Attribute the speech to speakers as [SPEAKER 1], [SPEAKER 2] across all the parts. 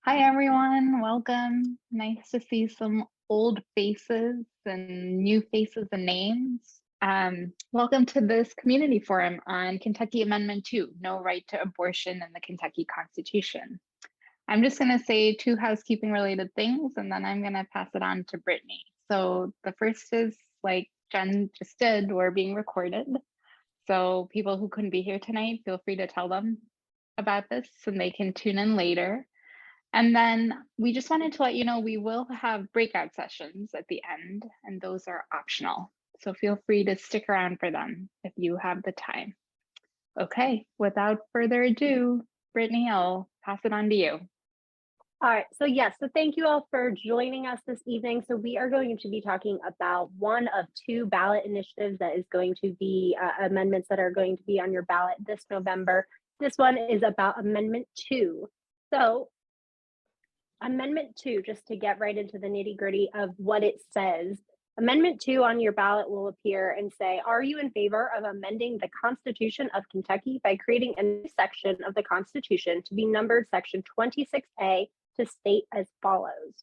[SPEAKER 1] Hi, everyone. Welcome. Nice to see some old faces and new faces and names. Welcome to this community forum on Kentucky Amendment 2, No Right to Abortion in the Kentucky Constitution. I'm just going to say two housekeeping related things, and then I'm going to pass it on to Brittany. So the first is, like Jen just did, we're being recorded. So people who couldn't be here tonight, feel free to tell them about this and they can tune in later. And then we just wanted to let you know we will have breakout sessions at the end, and those are optional. So feel free to stick around for them if you have the time. Okay, without further ado, Brittany, I'll pass it on to you.
[SPEAKER 2] All right, so thank you all for joining us this evening. So we are going to be talking about one of two ballot initiatives that is going to be amendments that are going to be on your ballot this November. This one is about Amendment 2. So Amendment 2, just to get right into the nitty gritty of what it says, Amendment 2 on your ballot will appear and say, are you in favor of amending the Constitution of Kentucky by creating a new section of the Constitution to be numbered Section 26A to state as follows?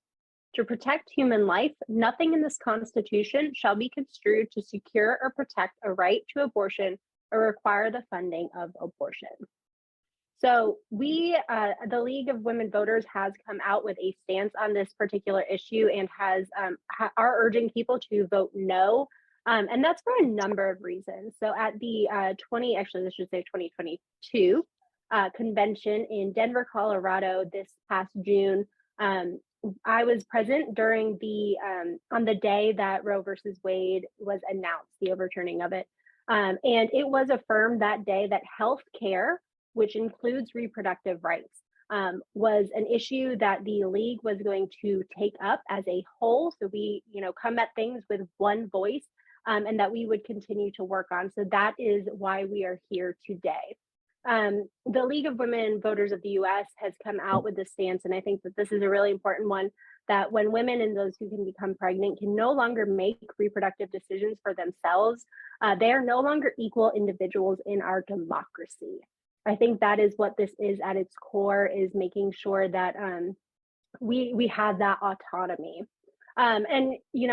[SPEAKER 2] To protect human life, nothing in this Constitution shall be construed to secure or protect a right to abortion or require the funding of abortion. So the League of Women Voters has come out with a stance on this particular issue and are urging people to vote no. And that's for a number of reasons. So at the 2022 convention in Denver, Colorado this past June, I was present during on the day that Roe versus Wade was announced, the overturning of it. And it was affirmed that day that health care, which includes reproductive rights, was an issue that the league was going to take up as a whole. So we, come at things with one voice, and that we would continue to work on. So that is why we are here today. The League of Women Voters of the U.S. has come out with this stance, and I think that this is a really important one, that when women and those who can become pregnant can no longer make reproductive decisions for themselves, they are no longer equal individuals in our democracy. I think that is what this is at its core, is making sure that we have that autonomy. And,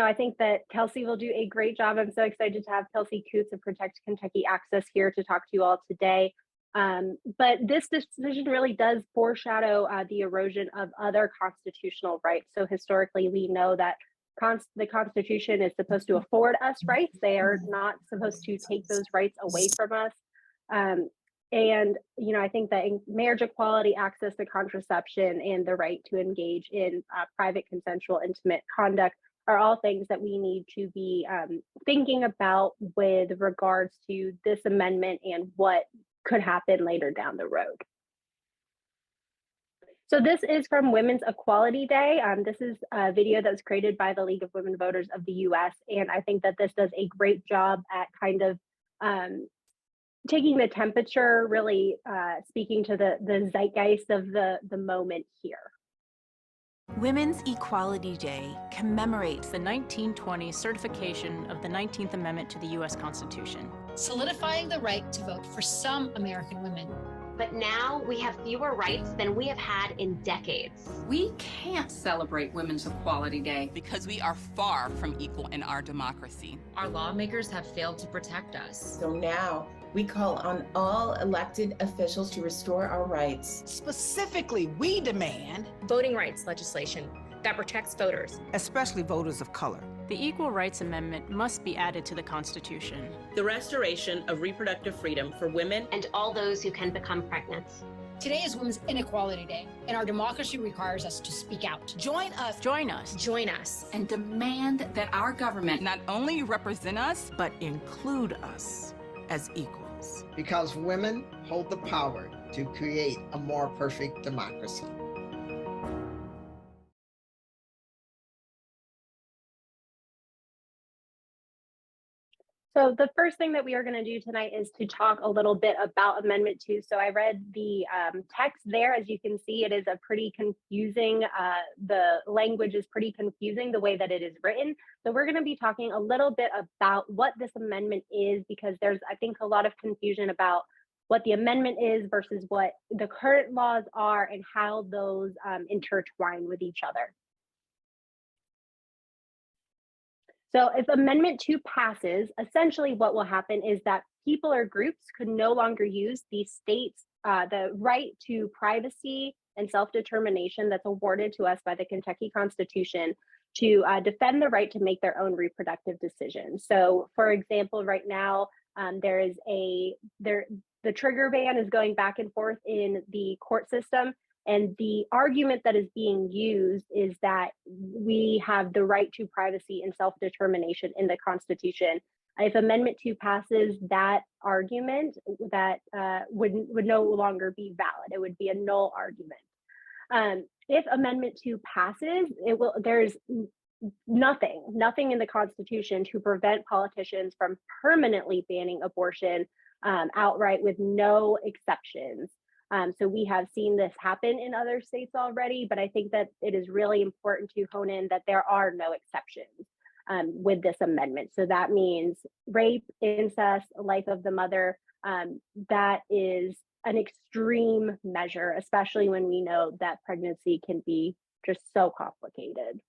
[SPEAKER 2] I think that Kelsey will do a great job. I'm so excited to have Kelsey Coots of Protect Kentucky Access here to talk to you all today. But this decision really does foreshadow the erosion of other constitutional rights. So historically, we know that the Constitution is supposed to afford us rights. They are not supposed to take those rights away from us. And, I think that marriage equality, access to contraception, and the right to engage in private, consensual, intimate conduct are all things that we need to be thinking about with regards to this amendment and what could happen later down the road. So this is from Women's Equality Day. This is a video that was created by the League of Women Voters of the U.S. And I think that this does a great job at kind of taking the temperature, really speaking to the zeitgeist of the moment here.
[SPEAKER 3] Women's Equality Day commemorates the 1920 certification of the 19th Amendment to the U.S. Constitution,
[SPEAKER 4] solidifying the right to vote for some American women.
[SPEAKER 5] But now we have fewer rights than we have had in decades.
[SPEAKER 6] We can't celebrate Women's Equality Day because we are far from equal in our democracy.
[SPEAKER 7] Our lawmakers have failed to protect us.
[SPEAKER 8] So now we call on all elected officials to restore our rights.
[SPEAKER 9] Specifically, we demand
[SPEAKER 10] voting rights legislation that protects voters,
[SPEAKER 9] especially voters of color.
[SPEAKER 3] The Equal Rights Amendment must be added to the Constitution.
[SPEAKER 11] The restoration of reproductive freedom for women
[SPEAKER 5] and all those who can become pregnant.
[SPEAKER 4] Today is Women's Inequality Day, and our democracy requires us to speak out.
[SPEAKER 3] Join us. Join us.
[SPEAKER 10] Join us.
[SPEAKER 6] And demand that our government not only represent us,
[SPEAKER 9] but include us as equals.
[SPEAKER 12] Because women hold the power to create a more perfect democracy.
[SPEAKER 2] So the first thing that we are going to do tonight is to talk a little bit about Amendment 2. So I read the text there. As you can see, it is a pretty confusing, the language is pretty confusing the way that it is written. So we're going to be talking a little bit about what this amendment is, because there's, I think, a lot of confusion about what the amendment is versus what the current laws are and how those intertwine with each other. So if Amendment 2 passes, essentially what will happen is that people or groups could no longer use the state's the right to privacy and self-determination that's awarded to us by the Kentucky Constitution to defend the right to make their own reproductive decisions. So for example, right now, the trigger ban is going back and forth in the court system. And the argument that is being used is that we have the right to privacy and self-determination in the Constitution. If Amendment 2 passes, that argument that would no longer be valid. It would be a null argument. If Amendment 2 passes, there's nothing in the Constitution to prevent politicians from permanently banning abortion outright with no exceptions. So we have seen this happen in other states already, but I think that it is really important to hone in that there are no exceptions with this amendment. So that means rape, incest, life of the mother, that is an extreme measure, especially when we know that pregnancy can be just so complicated.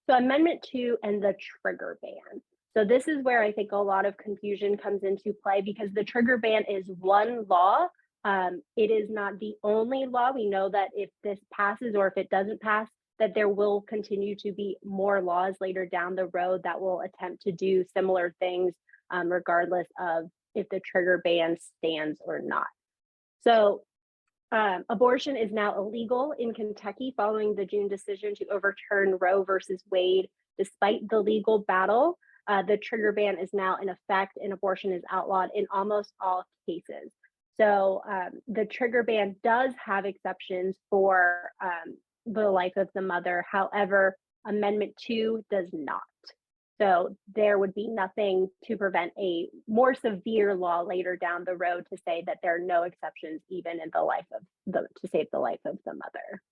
[SPEAKER 2] So Amendment 2 and the trigger ban. So this is where I think a lot of confusion comes into play because the trigger ban is one law. It is not the only law. We know that if this passes or if it doesn't pass, that there will continue to be more laws later down the road that will attempt to do similar things, regardless of if the trigger ban stands or not. So abortion is now illegal in Kentucky following the June decision to overturn Roe versus Wade. Despite the legal battle, the trigger ban is now in effect and abortion is outlawed in almost all cases. So the trigger ban does have exceptions for the life of the mother. However, Amendment 2 does not. So there would be nothing to prevent a more severe law later down the road to say that there are no exceptions even in the life of to save the life of the mother.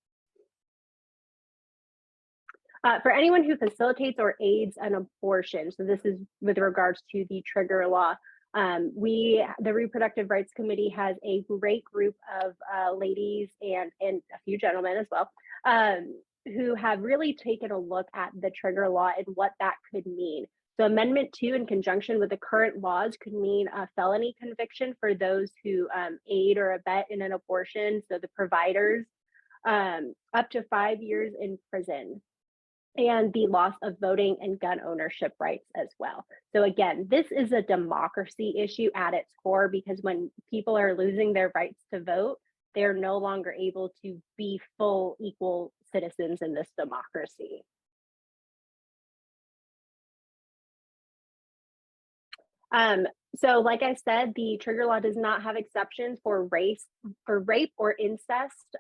[SPEAKER 2] For anyone who facilitates or aids an abortion, so this is with regards to the trigger law, the Reproductive Rights Committee has a great group of ladies and a few gentlemen as well, who have really taken a look at the trigger law and what that could mean. So Amendment 2 in conjunction with the current laws could mean a felony conviction for those who aid or abet in an abortion, so the providers, up to 5 years in prison, and the loss of voting and gun ownership rights as well. So again, this is a democracy issue at its core because when people are losing their rights to vote, they're no longer able to be full equal citizens in this democracy. So like I said, the trigger law does not have exceptions for rape or incest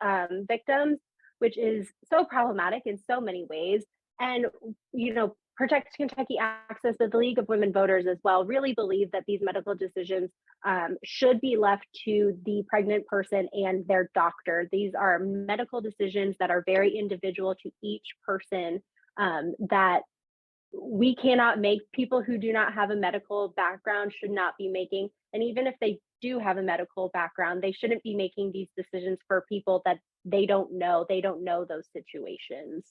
[SPEAKER 2] victims, which is so problematic in so many ways. And, protects Kentucky access to the League of Women Voters as well, really believe that these medical decisions should be left to the pregnant person and their doctor. These are medical decisions that are very individual to each person that we cannot make. People who do not have a medical background should not be making. And even if they do have a medical background, they shouldn't be making these decisions for people that they don't know. They don't know those situations.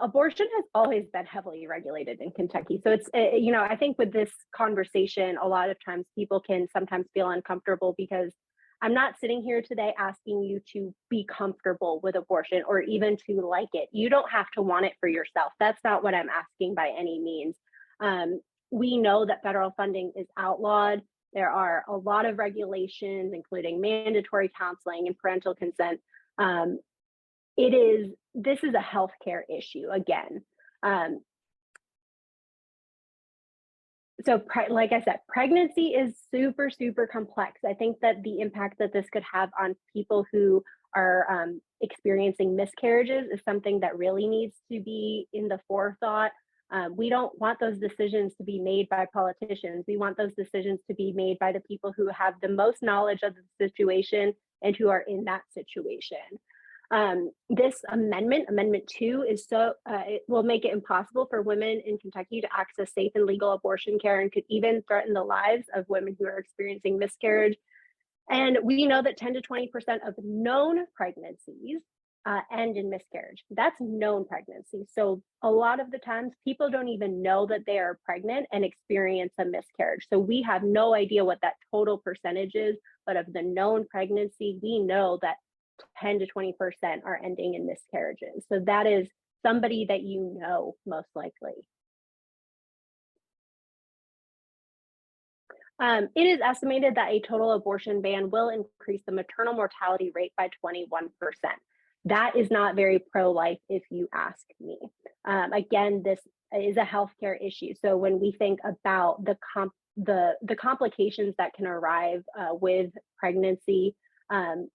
[SPEAKER 2] Abortion has always been heavily regulated in Kentucky. So it's, I think with this conversation, a lot of times people can sometimes feel uncomfortable because I'm not sitting here today asking you to be comfortable with abortion or even to like it. You don't have to want it for yourself. That's not what I'm asking by any means. We know that federal funding is outlawed. There are a lot of regulations, including mandatory counseling and parental consent. This is a healthcare issue again. So like I said, pregnancy is super, super complex. I think that the impact that this could have on people who are experiencing miscarriages is something that really needs to be in the forethought. We don't want those decisions to be made by politicians. We want those decisions to be made by the people who have the most knowledge of the situation and who are in that situation. This Amendment 2, is it will make it impossible for women in Kentucky to access safe and legal abortion care, and could even threaten the lives of women who are experiencing miscarriage. And we know that 10 to 20% of known pregnancies end in miscarriage. That's known pregnancy. So a lot of the times people don't even know that they are pregnant and experience a miscarriage. So we have no idea what that total percentage is, but of the known pregnancy, we know that 10 to 20% are ending in miscarriages. So that is somebody that you know, most likely. It is estimated that a total abortion ban will increase the maternal mortality rate by 21%. That is not very pro-life, if you ask me. Again, this is a healthcare issue. So when we think about the complications that can arrive with pregnancy,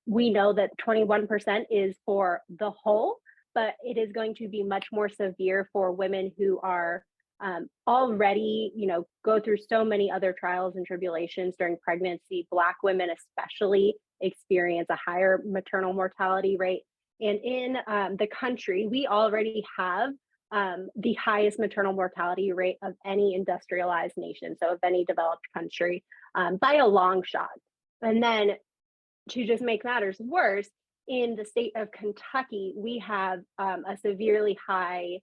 [SPEAKER 2] we know that 21% is for the whole, but it is going to be much more severe for women who are already, go through so many other trials and tribulations during pregnancy. Black women especially experience a higher maternal mortality rate. And in the country, we already have the highest maternal mortality rate of any industrialized nation, so of any developed country, by a long shot. And then to just make matters worse, in the state of Kentucky, we have a severely high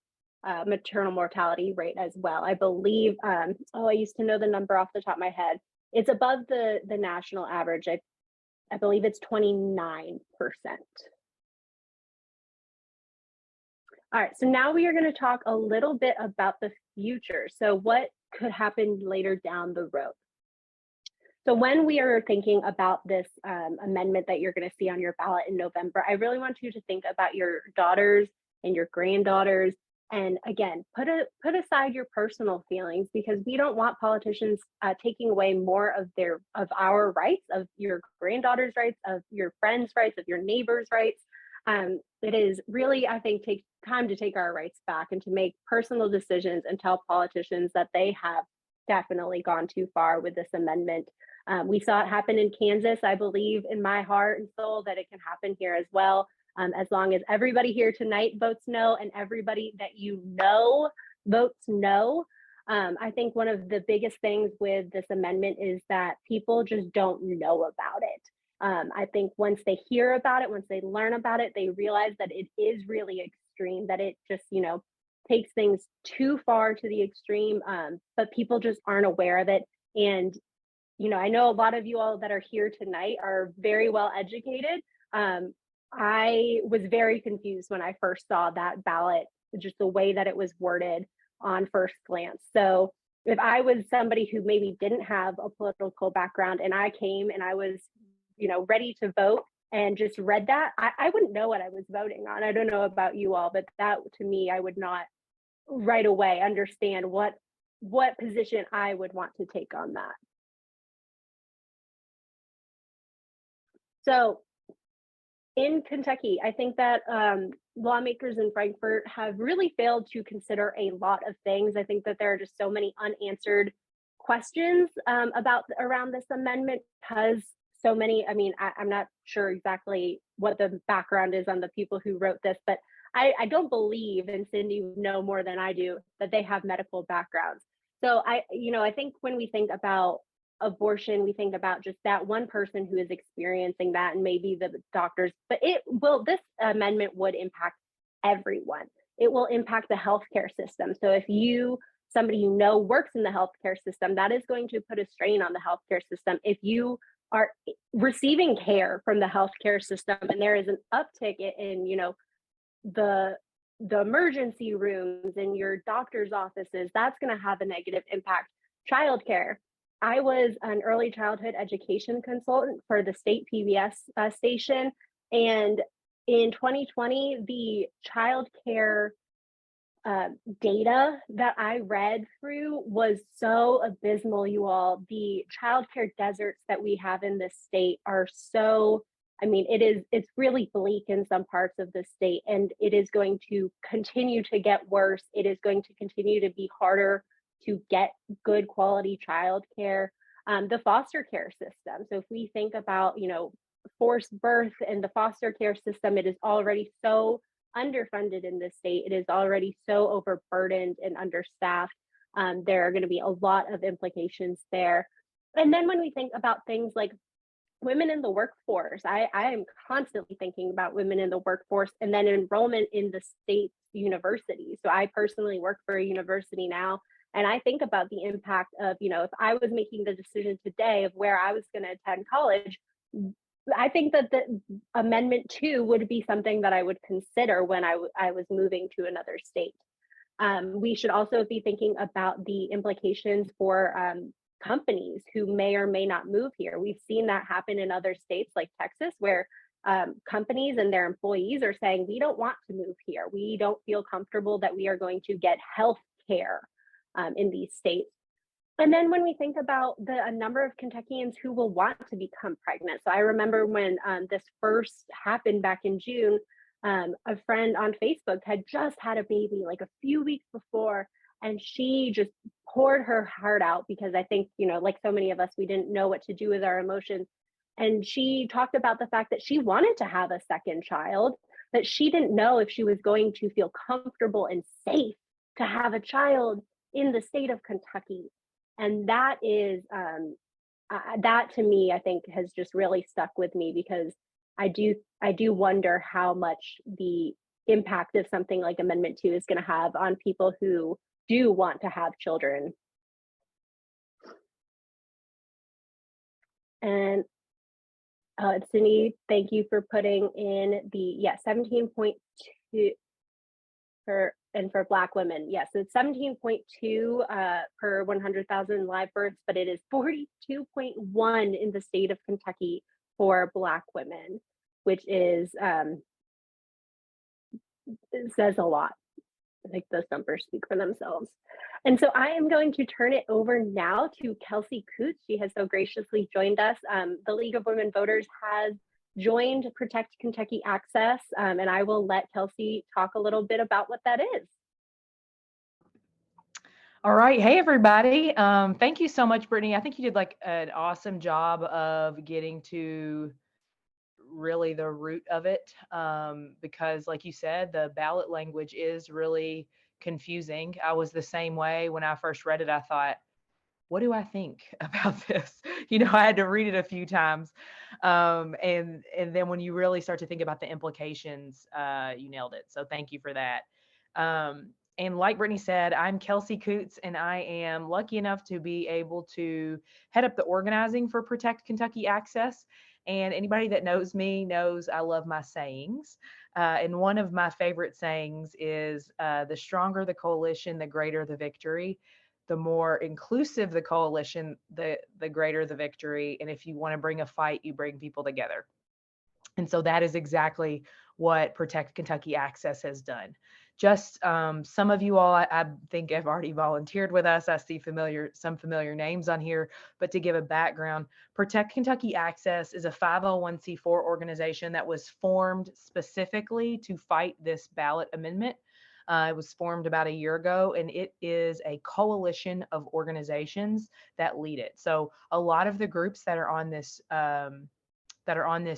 [SPEAKER 2] maternal mortality rate as well. I believe, I used to know the number off the top of my head. It's above the national average. I believe it's 29%. All right, so now we are going to talk a little bit about the future. So what could happen later down the road? So when we are thinking about this amendment that you're going to see on your ballot in November, I really want you to think about your daughters and your granddaughters. And again, put aside your personal feelings, because we don't want politicians taking away more of our rights, of your granddaughter's rights, of your friends' rights, of your neighbors' rights. It is really, I think, take time to take our rights back and to make personal decisions and tell politicians that they have definitely gone too far with this amendment. We saw it happen in Kansas. I believe in my heart and soul that it can happen here as well. As long as everybody here tonight votes no, and everybody that you know votes no. I think one of the biggest things with this amendment is that people just don't know about it. I think once they hear about it, once they learn about it, they realize that it is really extreme, that it just, takes things too far to the extreme, but people just aren't aware of it. And, I know a lot of you all that are here tonight are very well educated. I was very confused when I first saw that ballot, just the way that it was worded on first glance. So if I was somebody who maybe didn't have a political background and I came and I was, ready to vote and just read that, I wouldn't know what I was voting on. I don't know about you all, but that to me, I would not right away understand what position I would want to take on that. So in Kentucky, I think that lawmakers in Frankfort have really failed to consider a lot of things. I think that there are just so many unanswered questions around this amendment, because so many, I'm not sure exactly what the background is on the people who wrote this, but I don't believe, and Cindy would know more than I do, that they have medical backgrounds. So I think when we think about abortion, we think about just that one person who is experiencing that, and maybe the doctors, but this amendment would impact everyone. It will impact the healthcare system. So if somebody works in the healthcare system, that is going to put a strain on the healthcare system. If you are receiving care from the healthcare system and there is an uptick in the emergency rooms in your doctor's offices, that's going to have a negative impact. Childcare. I was an early childhood education consultant for the state PBS station, and in 2020, the childcare data that I read through was so abysmal, you all. The childcare deserts that we have in this state are so, it's really bleak in some parts of the state, and it is going to continue to get worse. It is going to continue to be harder to get good quality childcare. The foster care system. So if we think about, forced birth and the foster care system, it is already so underfunded in this state. It is already so overburdened and understaffed. There are going to be a lot of implications there. And then when we think about things like women in the workforce, I am constantly thinking about women in the workforce, and then enrollment in the state university. So I personally work for a university now, and I think about the impact of, if I was making the decision today of where I was going to attend college, I think that the Amendment 2 would be something that I would consider when I was moving to another state. We should also be thinking about the implications for companies who may or may not move here. We've seen that happen in other states like Texas, where companies and their employees are saying, we don't want to move here. We don't feel comfortable that we are going to get health care in these states. And then when we think about a number of Kentuckians who will want to become pregnant. So I remember when this first happened back in June, a friend on Facebook had just had a baby like a few weeks before, and she just poured her heart out because I think, like so many of us, we didn't know what to do with our emotions. And she talked about the fact that she wanted to have a second child, that she didn't know if she was going to feel comfortable and safe to have a child in the state of Kentucky. And that is, that to me, I think has just really stuck with me, because I do wonder how much the impact of something like Amendment 2 is going to have on people who do want to have children. And Cindy, thank you for putting in the 17.2 for Black women. Yes, it's 17.2 per 100,000 live births, but it is 42.1 in the state of Kentucky for Black women, which is it says a lot. I think those numbers speak for themselves. And so I am going to turn it over now to Kelsey Coots. She has so graciously joined us. The League of Women Voters has joined Protect Kentucky Access, and I will let Kelsey talk a little bit about what that is.
[SPEAKER 13] All right. Hey, everybody. Thank you so much, Brittany. I think you did like an awesome job of getting to really the root of it, because like you said, the ballot language is really confusing. I was the same way when I first read it. I thought, what do I think about this? I had to read it a few times. And then when you really start to think about the implications, you nailed it. So thank you for that. And like Brittany said, I'm Kelsey Coots, and I am lucky enough to be able to head up the organizing for Protect Kentucky Access. And anybody that knows me knows I love my sayings. And one of my favorite sayings is, the stronger the coalition, the greater the victory. The more inclusive the coalition, the greater the victory. And if you want to bring a fight, you bring people together. And so that is exactly what Protect Kentucky Access has done. Just some of you all, I think, have already volunteered with us. I see some familiar names on here, but to give a background, Protect Kentucky Access is a 501c4 organization that was formed specifically to fight this ballot amendment. It was formed about a year ago, and it is a coalition of organizations that lead it. So a lot of the groups that are on this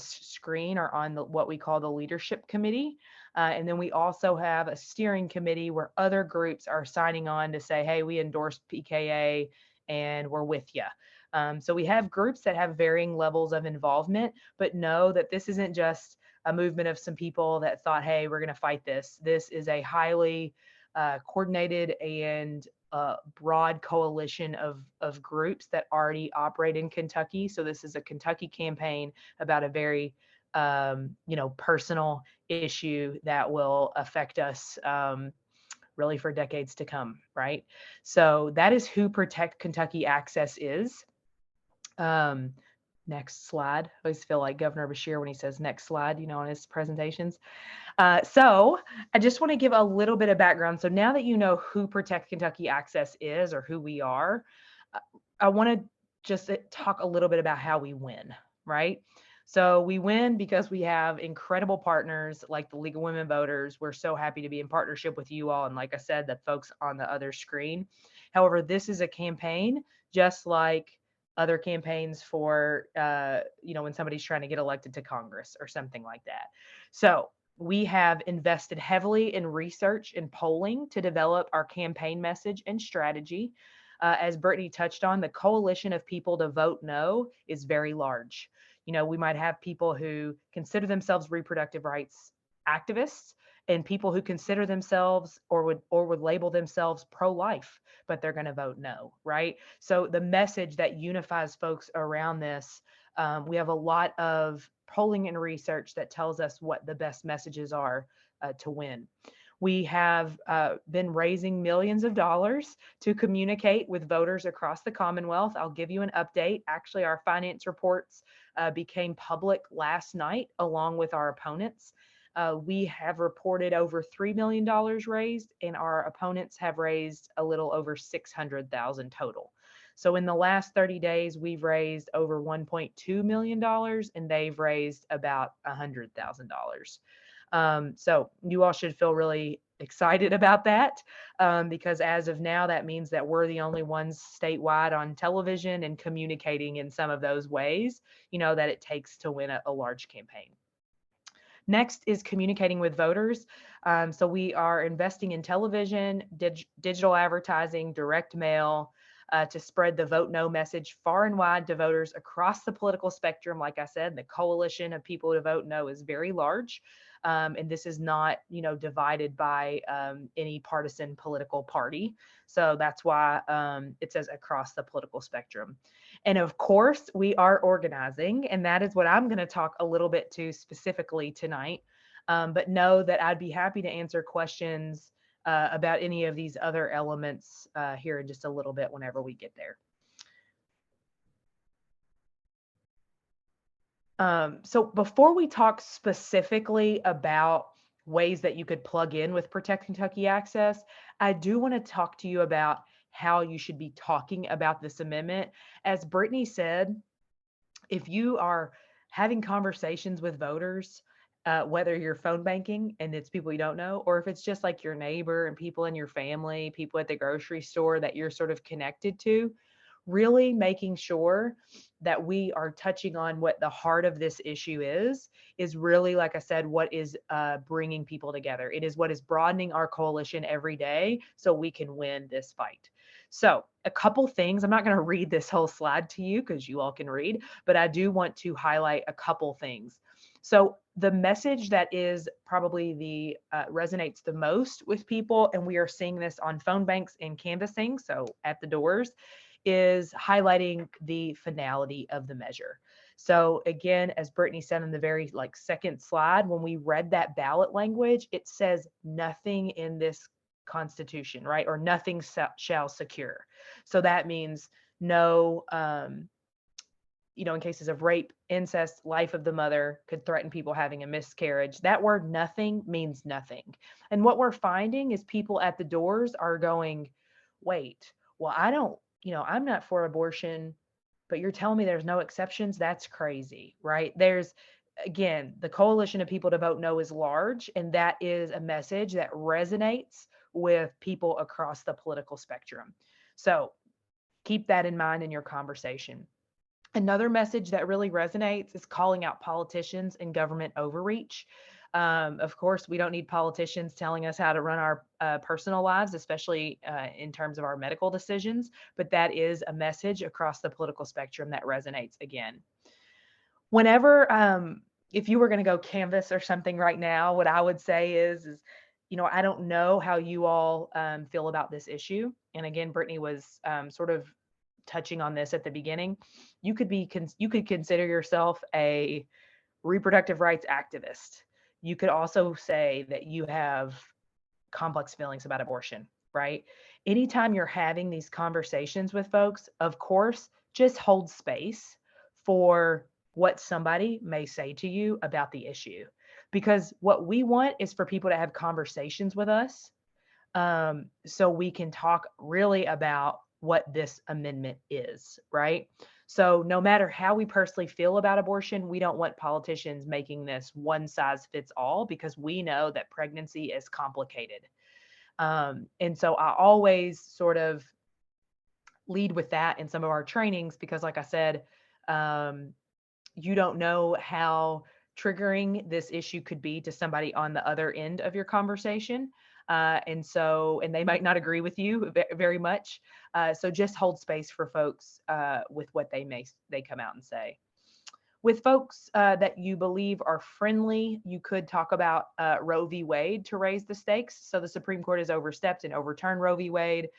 [SPEAKER 13] screen are on what we call the leadership committee. And then we also have a steering committee where other groups are signing on to say, hey, we endorse PKA and we're with you. So we have groups that have varying levels of involvement, but know that this isn't just a movement of some people that thought, hey, we're going to fight this. This is a highly coordinated and broad coalition of groups that already operate in Kentucky. So this is a Kentucky campaign about a very personal issue that will affect us really for decades to come, right? So that is who Protect Kentucky Access is. Next slide. I always feel like Governor Beshear when he says next slide, on his presentations. So I just want to give a little bit of background. So now that you know who Protect Kentucky Access is, or who we are, I want to just talk a little bit about how we win, right? So we win because we have incredible partners like the League of Women Voters. We're so happy to be in partnership with you all. And like I said, the folks on the other screen. However, this is a campaign just like other campaigns for, when somebody's trying to get elected to Congress or something like that. So we have invested heavily in research and polling to develop our campaign message and strategy. As Brittany touched on, the coalition of people to vote no is very large. We might have people who consider themselves reproductive rights activists and people who consider themselves or would label themselves pro-life, but they're going to vote no, right? So the message that unifies folks around this, we have a lot of polling and research that tells us what the best messages are to win. We have been raising millions of dollars to communicate with voters across the Commonwealth. I'll give you an update. Actually, our finance reports became public last night along with our opponents. We have reported over $3 million raised, and our opponents have raised a little over $600,000 total. So in the last 30 days, we've raised over $1.2 million, and they've raised about $100,000. So you all should feel really excited about that, because as of now, that means that we're the only ones statewide on television and communicating in some of those ways, that it takes to win a large campaign. Next is communicating with voters. So we are investing in television, digital advertising, direct mail, to spread the vote no message far and wide to voters across the political spectrum. Like I said, the coalition of people to vote no is very large. And this is not, divided by any partisan political party. So that's why it says across the political spectrum. And of course, we are organizing, and that is what I'm going to talk a little bit to specifically tonight. But know that I'd be happy to answer questions about any of these other elements here in just a little bit whenever we get there. So before we talk specifically about ways that you could plug in with Protect Kentucky Access, I do want to talk to you about how you should be talking about this amendment. As Brittany said, if you are having conversations with voters, whether you're phone banking and it's people you don't know, or if it's just like your neighbor and people in your family, people at the grocery store that you're sort of connected to, really making sure that we are touching on what the heart of this issue is really, like I said, what is bringing people together. It is what is broadening our coalition every day so we can win this fight. So a couple things, I'm not going to read this whole slide to you because you all can read, but I do want to highlight a couple things. So the message that is probably the resonates the most with people, and we are seeing this on phone banks and canvassing, so at the doors, is highlighting the finality of the measure. So again, as Brittany said in the very second slide, when we read that ballot language, it says nothing in this Constitution, right? Or nothing shall secure. So that means no, in cases of rape, incest, life of the mother could threaten people having a miscarriage. That word nothing means nothing. And what we're finding is people at the doors are going, wait, well, I'm not for abortion, but you're telling me there's no exceptions? That's crazy, right? Again, the coalition of people to vote no is large, and that is a message that resonates with people across the political spectrum. So keep that in mind in your conversation. Another message that really resonates is calling out politicians and government overreach. Of course, we don't need politicians telling us how to run our personal lives, especially in terms of our medical decisions, but that is a message across the political spectrum that resonates again. Whenever, if you were going to go canvass or something right now, what I would say is I don't know how you all feel about this issue. And again, Brittany was sort of touching on this at the beginning. You could consider yourself a reproductive rights activist. You could also say that you have complex feelings about abortion, right? Anytime you're having these conversations with folks, of course, just hold space for what somebody may say to you about the issue. Because what we want is for people to have conversations with us, so we can talk really about what this amendment is, right? So no matter how we personally feel about abortion, we don't want politicians making this one size fits all, because we know that pregnancy is complicated. And so I always sort of lead with that in some of our trainings, because like I said, you don't know how triggering this issue could be to somebody on the other end of your conversation. And they might not agree with you very much. So just hold space for folks with what they come out and say. With folks that you believe are friendly, you could talk about Roe v. Wade to raise the stakes. So the Supreme Court has overstepped and overturned Roe v. Wade,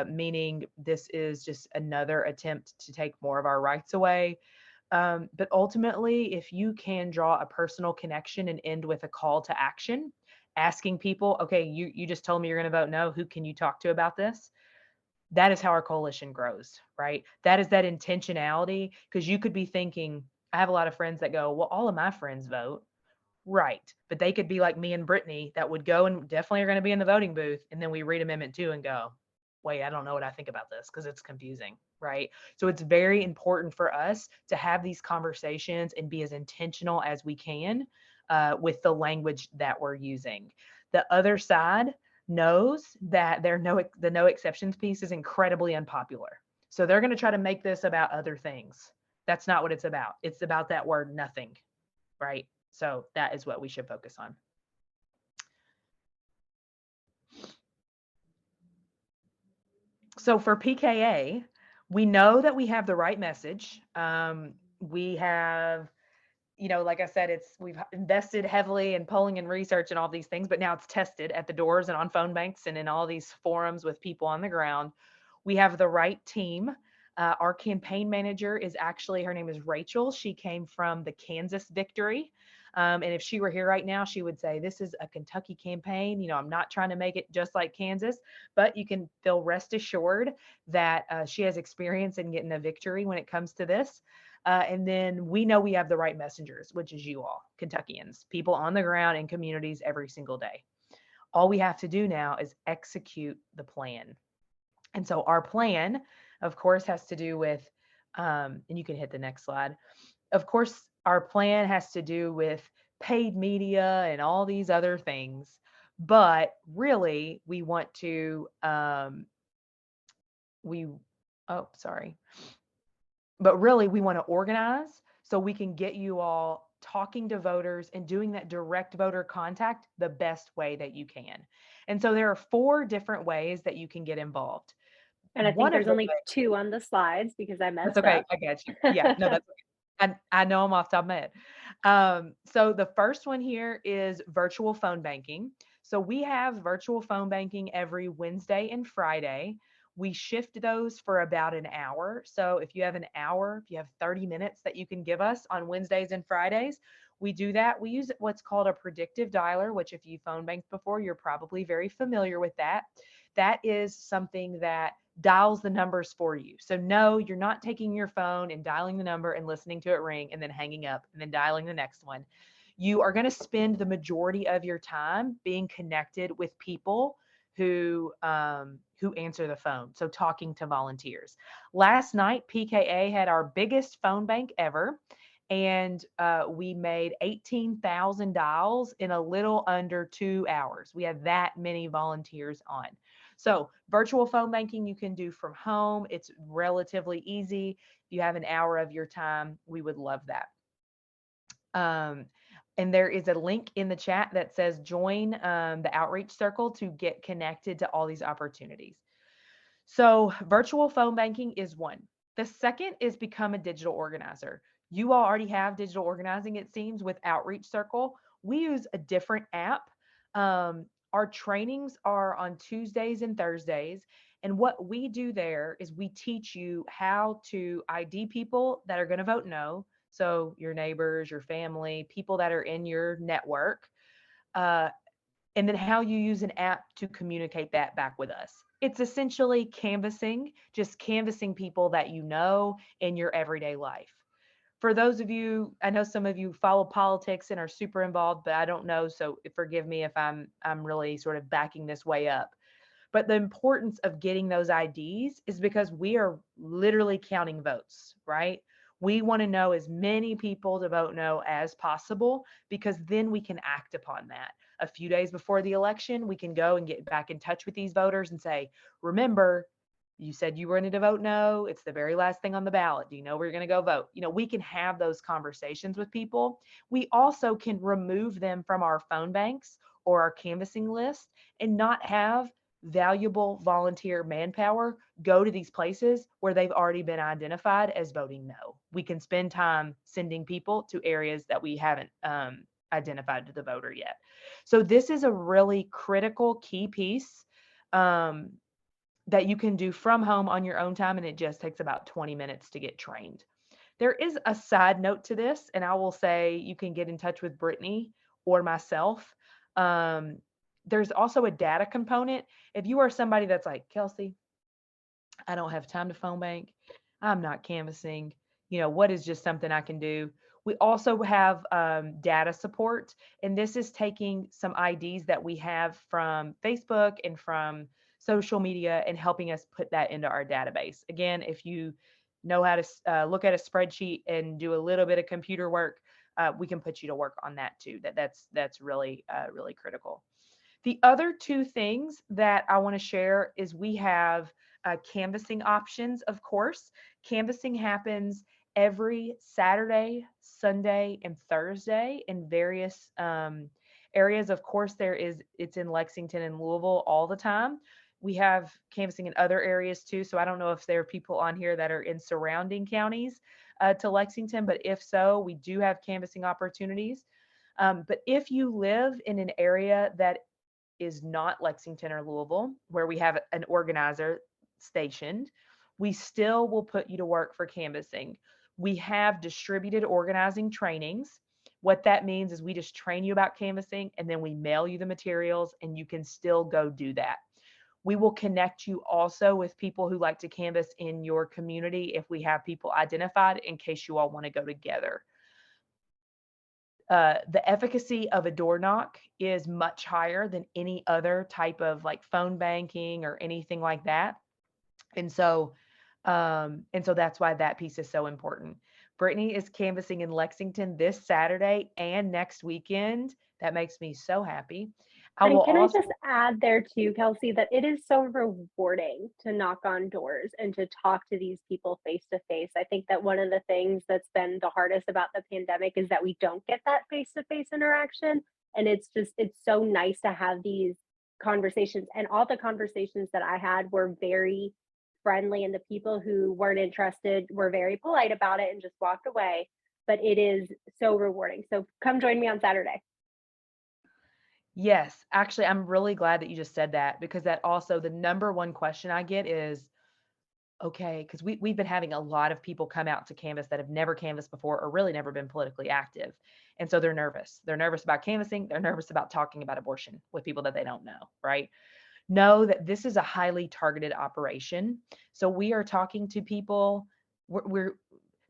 [SPEAKER 13] meaning this is just another attempt to take more of our rights away. But ultimately, if you can draw a personal connection and end with a call to action, asking people, okay, you just told me you're going to vote no. Who can you talk to about this? That is how our coalition grows, right? That is that intentionality, because you could be thinking, I have a lot of friends that go, well, all of my friends vote. Right. But they could be like me and Brittany that would go and definitely are going to be in the voting booth. And then we read Amendment 2 and go, wait, I don't know what I think about this because it's confusing, right? So it's very important for us to have these conversations and be as intentional as we can with the language that we're using. The other side knows that the no exceptions piece is incredibly unpopular. So they're going to try to make this about other things. That's not what it's about. It's about that word nothing, right? So that is what we should focus on. So for PKA, we know that we have the right message. We have, like I said, we've invested heavily in polling and research and all these things, but now it's tested at the doors and on phone banks and in all these forums with people on the ground. We have the right team. Our campaign manager her name is Rachel. She came from the Kansas victory. And if she were here right now, she would say, this is a Kentucky campaign. I'm not trying to make it just like Kansas, but you can feel rest assured that she has experience in getting a victory when it comes to this. And then we know we have the right messengers, which is you all, Kentuckians, people on the ground in communities every single day. All we have to do now is execute the plan. And so our plan, of course, has to do with, and you can hit the next slide. Of course, our plan has to do with paid media and all these other things. But really, we want to, But really, we want to organize so we can get you all talking to voters and doing that direct voter contact the best way that you can. And so there are 4 different ways that you can get involved.
[SPEAKER 2] And I think there's only 2 on the slides because I messed up.
[SPEAKER 13] That's okay. I got you. Yeah, no, that's okay. I know I'm off the top of my head. So the first one here is virtual phone banking. So we have virtual phone banking every Wednesday and Friday. We shift those for about an hour. So if you have an hour, if you have 30 minutes that you can give us on Wednesdays and Fridays, we do that. We use what's called a predictive dialer, which if you phone banked before, you're probably very familiar with that. That is something that dials the numbers for you. So no, you're not taking your phone and dialing the number and listening to it ring and then hanging up and then dialing the next one. You are going to spend the majority of your time being connected with people who answer the phone. So talking to volunteers. Last night, PKA had our biggest phone bank ever. And we made 18,000 dials in a little under 2 hours. We had that many volunteers on. So virtual phone banking you can do from home. It's relatively easy. If you have an hour of your time, we would love that. And there is a link in the chat that says join the outreach circle to get connected to all these opportunities. So virtual phone banking is one. The second is become a digital organizer. You all already have digital organizing, it seems, with Outreach Circle. We use a different app. Our trainings are on Tuesdays and Thursdays. And what we do there is we teach you how to ID people that are going to vote no. So your neighbors, your family, people that are in your network. And then how you use an app to communicate that back with us. It's essentially canvassing people that you know in your everyday life. For those of you, I know some of you follow politics and are super involved, but I don't know. So forgive me if I'm really sort of backing this way up. But the importance of getting those IDs is because we are literally counting votes, right? We want to know as many people to vote no as possible, because then we can act upon that. A few days before the election, we can go and get back in touch with these voters and say, remember, You said you wanted to vote no. It's the very last thing on the ballot. Do you know where you're going to go vote? We can have those conversations with people. We also can remove them from our phone banks or our canvassing list and not have valuable volunteer manpower go to these places where they've already been identified as voting no. We can spend time sending people to areas that we haven't identified to the voter yet. So this is a really critical key piece that you can do from home on your own time, and it just takes about 20 minutes to get trained. There is a side note to this, and I will say you can get in touch with Brittany or myself. There's also a data component. If you are somebody that's like, Kelsey, I don't have time to phone bank, I'm not canvassing, what is just something I can do? We also have data support, and this is taking some IDs that we have from Facebook and from social media and helping us put that into our database. Again, if you know how to look at a spreadsheet and do a little bit of computer work, we can put you to work on that too. That's really, really critical. The other two things that I want to share is we have canvassing options, of course. Canvassing happens every Saturday, Sunday, and Thursday in various areas. Of course, it's in Lexington and Louisville all the time. We have canvassing in other areas too. So I don't know if there are people on here that are in surrounding counties to Lexington, but if so, we do have canvassing opportunities. But if you live in an area that is not Lexington or Louisville, where we have an organizer stationed, we still will put you to work for canvassing. We have distributed organizing trainings. What that means is we just train you about canvassing, and then we mail you the materials, and you can still go do that. We will connect you also with people who like to canvass in your community if we have people identified, in case you all want to go together. The efficacy of a door knock is much higher than any other type of like phone banking or anything like that. And so that's why that piece is so important. Brittany is canvassing in Lexington this Saturday and next weekend. That makes me so happy.
[SPEAKER 2] I just add there too, Kelsey, that it is so rewarding to knock on doors and to talk to these people face to face. I think that one of the things that's been the hardest about the pandemic is that we don't get that face to face interaction. And it's so nice to have these conversations. And all the conversations that I had were very friendly, and the people who weren't interested were very polite about it and just walked away. But it is so rewarding. So come join me on Saturday.
[SPEAKER 13] Yes, actually, I'm really glad that you just said that, because that also, the number one question I get is, okay, because we've been having a lot of people come out to canvass that have never canvassed before or really never been politically active. And so they're nervous. They're nervous about canvassing. They're nervous about talking about abortion with people that they don't know, right? Know that this is a highly targeted operation. So we are talking to people, we're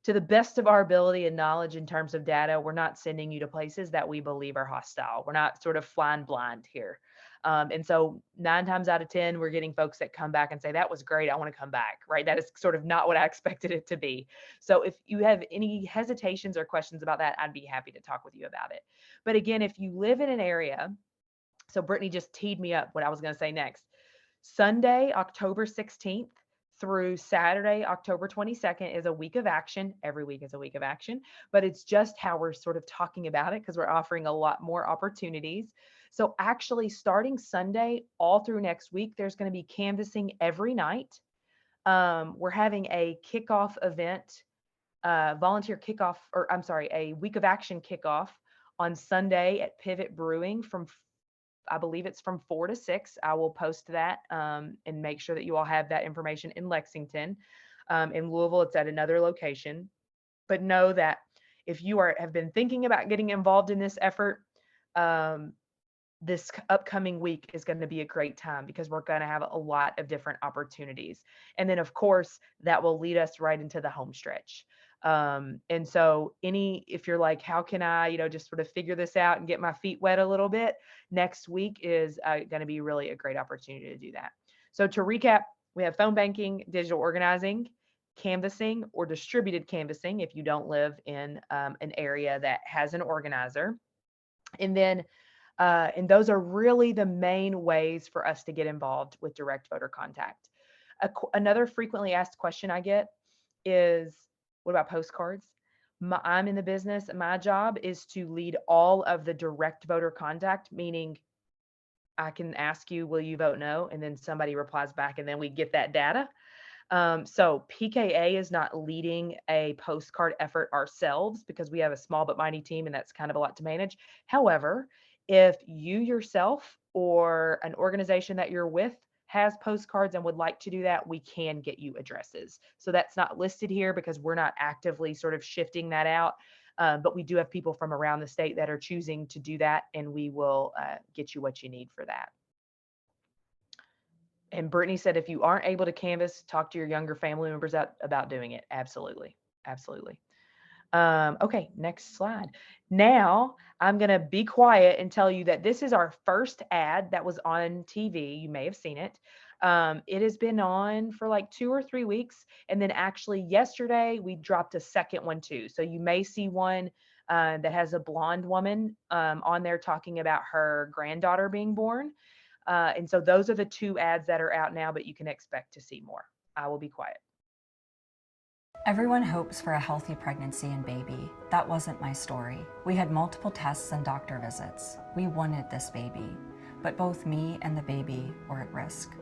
[SPEAKER 13] to the best of our ability and knowledge in terms of data, we're not sending you to places that we believe are hostile. We're not sort of flying blind here. And so 9 times out of 10, we're getting folks that come back and say, that was great, I want to come back, right? That is sort of not what I expected it to be. So if you have any hesitations or questions about that, I'd be happy to talk with you about it. But again, if you live in an area, so Brittany just teed me up what I was going to say next. Sunday, October 16th, through Saturday, October 22nd is a week of action. Every week is a week of action, but it's just how we're sort of talking about it, because we're offering a lot more opportunities. So actually starting Sunday all through next week, there's going to be canvassing every night. We're having a kickoff event, volunteer kickoff, or I'm sorry, a week of action kickoff on Sunday at Pivot Brewing I believe it's from 4 to 6. I will post that and make sure that you all have that information in Lexington. In Louisville, it's at another location. But know that if you have been thinking about getting involved in this effort, this upcoming week is going to be a great time, because we're going to have a lot of different opportunities. And then, of course, that will lead us right into the home stretch. And so if you're like, how can I, just sort of figure this out and get my feet wet a little bit, next week is going to be really a great opportunity to do that. So to recap, we have phone banking, digital organizing, canvassing, or distributed canvassing if you don't live in an area that has an organizer. And then, and those are really the main ways for us to get involved with direct voter contact. Another frequently asked question I get is, what about postcards? I'm in the business. My job is to lead all of the direct voter contact, meaning I can ask you, will you vote no? And then somebody replies back, and then we get that data. So PKA is not leading a postcard effort ourselves because we have a small but mighty team, and that's kind of a lot to manage. However, if you yourself or an organization that you're with has postcards and would like to do that, we can get you addresses. So that's not listed here because we're not actively sort of shifting that out. But we do have people from around the state that are choosing to do that, and we will get you what you need for that. And Brittany said, if you aren't able to canvass, talk to your younger family members about doing it. Absolutely. Absolutely. Okay, next slide. Now I'm going to be quiet and tell you that this is our first ad that was on TV. You may have seen it. It has been on for like 2 or 3 weeks. And then actually yesterday we dropped a second one too. So you may see one that has a blonde woman on there talking about her granddaughter being born. And so those are the 2 ads that are out now, but you can expect to see more. I will be quiet.
[SPEAKER 14] Everyone hopes for a healthy pregnancy and baby. That wasn't my story. We had multiple tests and doctor visits. We wanted this baby, but both me and the baby were at risk.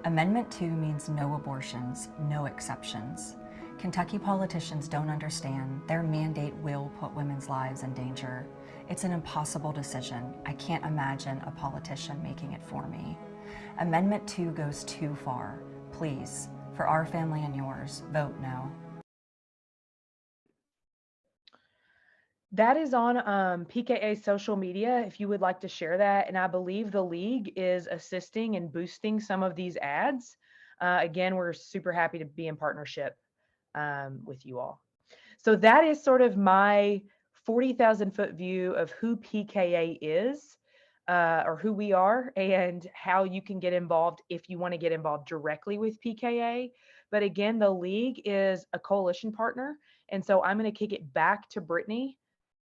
[SPEAKER 14] Amendment 2 means no abortions, no exceptions. Kentucky politicians don't understand their mandate will put women's lives in danger. It's an impossible decision. I can't imagine a politician making it for me. Amendment 2 goes too far. Please, for our family and yours, vote no.
[SPEAKER 13] That is on PKA social media if you would like to share that. And I believe the league is assisting and boosting some of these ads. Again, we're super happy to be in partnership with you all. So that is sort of my 40,000 foot view of who PKA is or who we are and how you can get involved if you want to get involved directly with PKA. But again, the league is a coalition partner. And so I'm going to kick it back to Brittany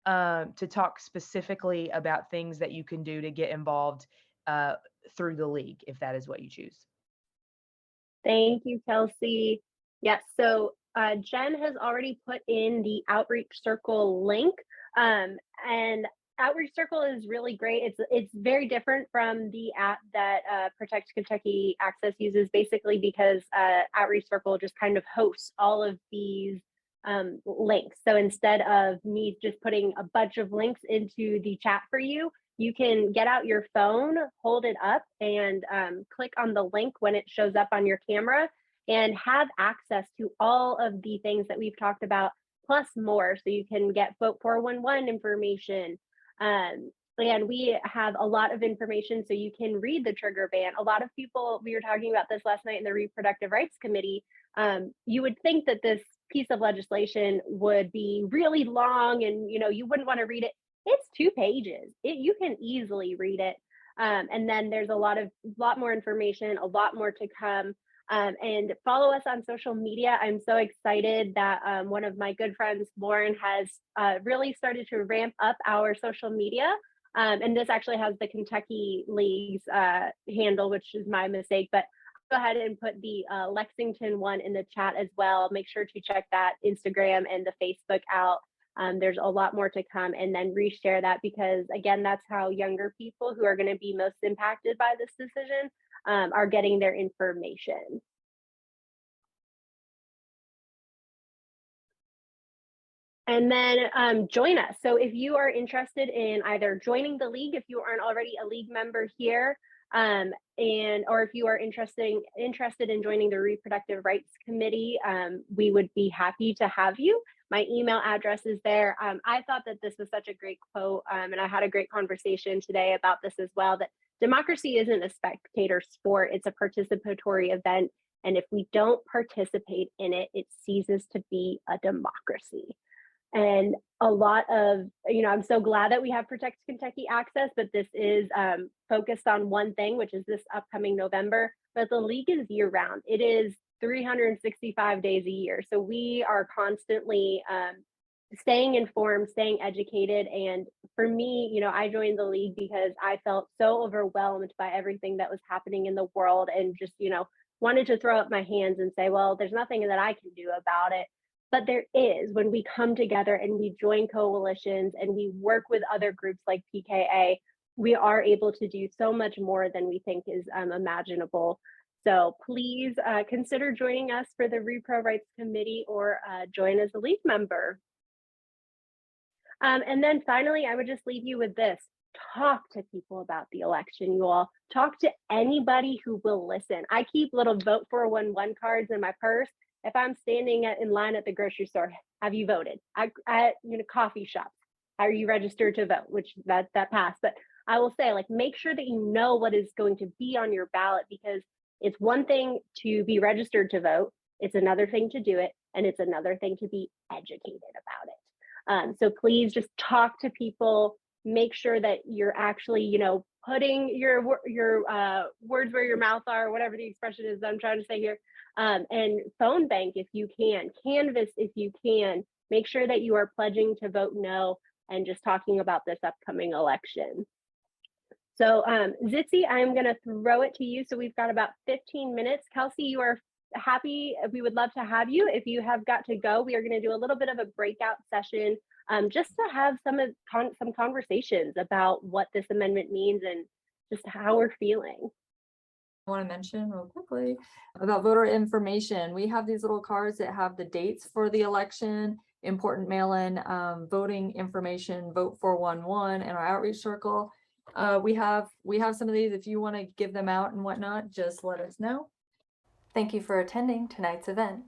[SPEAKER 13] to talk specifically about things that you can do to get involved through the league, if that is what you choose.
[SPEAKER 2] Thank you, Kelsey. Yes, so Jen has already put in the Outreach Circle link, and Outreach Circle is really great. It's very different from the app that Protect Kentucky Access uses, basically because Outreach Circle just kind of hosts all of these links. So instead of me just putting a bunch of links into the chat for you, you can get out your phone, hold it up, and click on the link when it shows up on your camera and have access to all of the things that we've talked about, plus more. So you can get Vote 411 information. And we have a lot of information so you can read the trigger ban. A lot of people, we were talking about this last night in the Reproductive Rights Committee, you would think that this piece of legislation would be really long and you wouldn't want to read it. It's 2 pages. You can easily read it. And then there's a lot more information, a lot more to come. And follow us on social media. I'm so excited that one of my good friends, Lauren, has really started to ramp up our social media. And this actually has the Kentucky League's handle, which is my mistake, but go ahead and put the Lexington one in the chat as well. Make sure to check that Instagram and the Facebook out. There's a lot more to come, and then reshare that because, again, that's how younger people who are going to be most impacted by this decision are getting their information. And then join us. So if you are interested in either joining the league, if you aren't already a league member here, or if you are interested in joining the Reproductive Rights Committee, we would be happy to have you. My email address is there. I thought that this was such a great quote, and I had a great conversation today about this as well, that democracy isn't a spectator sport, it's a participatory event. And if we don't participate in it, it ceases to be a democracy. And a lot of, I'm so glad that we have Protect Kentucky Access, but this is focused on one thing, which is this upcoming November. But the league is year round. It is 365 days a year. So we are constantly staying informed, staying educated. And for me, I joined the league because I felt so overwhelmed by everything that was happening in the world and just, wanted to throw up my hands and say, well, there's nothing that I can do about it. But there is, when we come together and we join coalitions and we work with other groups like PKA, we are able to do so much more than we think is imaginable. So please consider joining us for the Repro Rights Committee or join as a LEAF member. And then finally, I would just leave you with this. Talk to people about the election, you all. Talk to anybody who will listen. I keep little Vote 411 cards in my purse. If I'm standing in line at the grocery store, have you voted? At coffee shops, are you registered to vote? Which that passed. But I will say, like, make sure that you know what is going to be on your ballot, because it's one thing to be registered to vote. It's another thing to do it. And it's another thing to be educated about it. So please just talk to people, make sure that you're actually, putting your words where your mouth are, whatever the expression is that I'm trying to say here, and phone bank if you can, canvass if you can, make sure that you are pledging to vote no and just talking about this upcoming election. So Zitzi, I'm going to throw it to you. So we've got about 15 minutes. Kelsey, you are happy. We would love to have you. If you have got to go, we are going to do a little bit of a breakout session just to have some conversations about what this amendment means and just how we're feeling.
[SPEAKER 15] I want to mention real quickly about voter information. We have these little cards that have the dates for the election, important mail-in voting information, Vote 411 in our outreach circle. We have some of these. If you want to give them out and whatnot, just let us know.
[SPEAKER 14] Thank you for attending tonight's event.